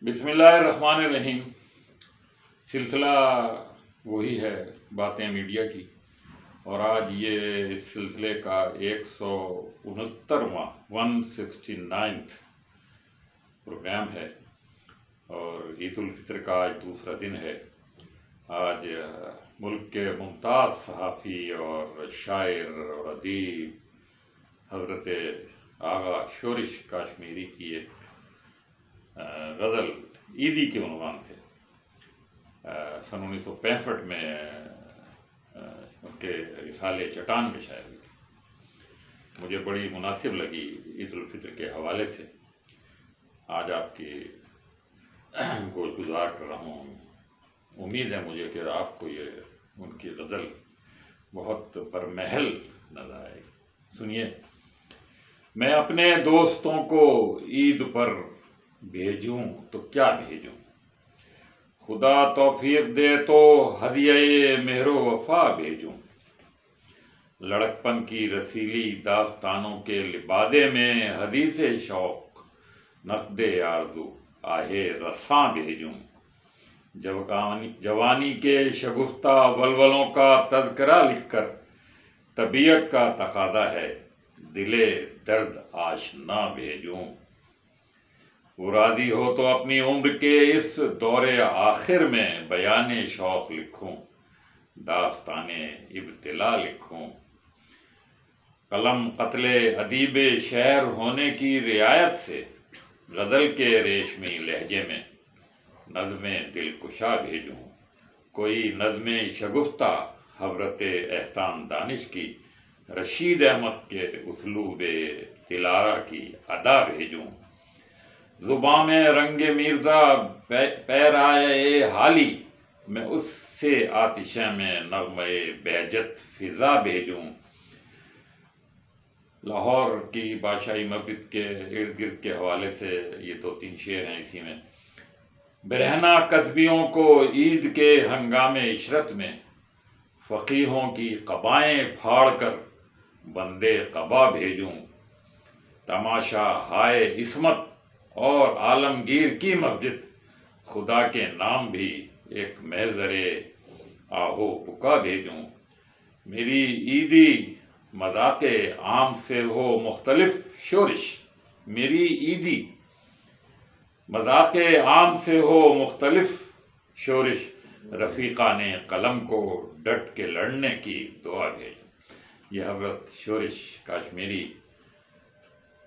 بسم اللہ الرحمن الرحیم۔ سلسلہ وہی ہے باتیں میڈیا کی، اور آج یہ اس سلسلے کا 169واں 169th پروگرام ہے، اور عید الفطر کا آج دوسرا دن ہے۔ آج ملک کے ممتاز صحافی اور شاعر اور ادیب حضرت آغا شورش کاشمیری کی ایک غزل عیدی کے عنوان سے سن 1965 میں ان کے رسالے چٹان میں شائع ہوئی تھی۔ مجھے بڑی مناسب لگی عید الفطر کے حوالے سے آج آپ کی گوش گزار کر رہا ہوں۔ امید ہے مجھے کہ آپ کو یہ ان کی غزل بہت برمحل نظر آئے گی۔ سنیے۔ میں اپنے دوستوں کو عید پر بھیجوں تو کیا بھیجوں، خدا توفیق دے تو ہدیہ مہر و وفا بھیجوں، لڑکپن کی رسیلی داستانوں کے لبادے میں حدیث شوق نقد آرزو آہ رساں بھیجوں، جوانی کے شگفتہ ولولوں کا تذکرہ لکھ کر طبیعت کا تقاضا ہے دل درد آشنا بھیجوں، وہ راضی ہو تو اپنی عمر کے اس دور آخر میں بیان شوق لکھوں، داستان ابتلا لکھوں، قلم قتل ادیب شعر ہونے کی رعایت سے غزل کے ریشمی لہجے میں نظم دلکشا بھیجوں، کوئی نظم شگفتہ حضرت احسان دانش کی، رشید احمد کے اسلوب دلارا کی ادا بھیجوں، زباں میں رنگ مرزا پیرائے حالی میں اس سے آتشیں میں نغمہ بہجت فضا بھیجوں، لاہور کی بادشاہی مسجد کے ارد گرد کے حوالے سے یہ 2-3 شعر ہیں اسی میں۔ برہنہ قصبیوں کو عید کے ہنگام عشرت میں فقیہوں کی قبائیں پھاڑ کر بندے قبا بھیجوں، تماشا ہائے عصمت اور عالمگیر کی مسجد خدا کے نام بھی ایک محضر آہو بکا بھیجوں، میری عیدی مذاق عام سے ہو مختلف شورش، میری عیدی مذاق عام سے ہو مختلف شورش، رفیقان قلم کو ڈٹ کے لڑنے کی دعا بھیجوں۔ یہ حضرت شورش کاشمیری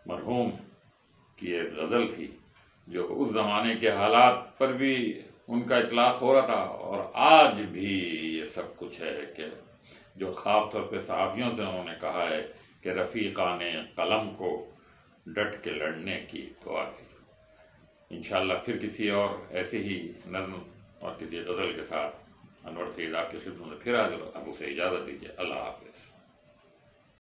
مرحوم کی ایک غزل تھی جو اس زمانے کے حالات پر بھی ان کا اطلاق ہو رہا تھا، اور آج بھی یہ سب کچھ ہے کہ جو خاص طور پہ صحافیوں سے انہوں نے کہا ہے کہ رفیقان قلم کو ڈٹ کے لڑنے کی دعا کی۔ انشاءاللہ پھر کسی اور ایسے ہی نظم اور کسی غزل کے ساتھ انور سعید آپ کی خدمت میں پھر حاضر ہوں۔ اب اسے اجازت دیجیے۔ اللہ حافظ۔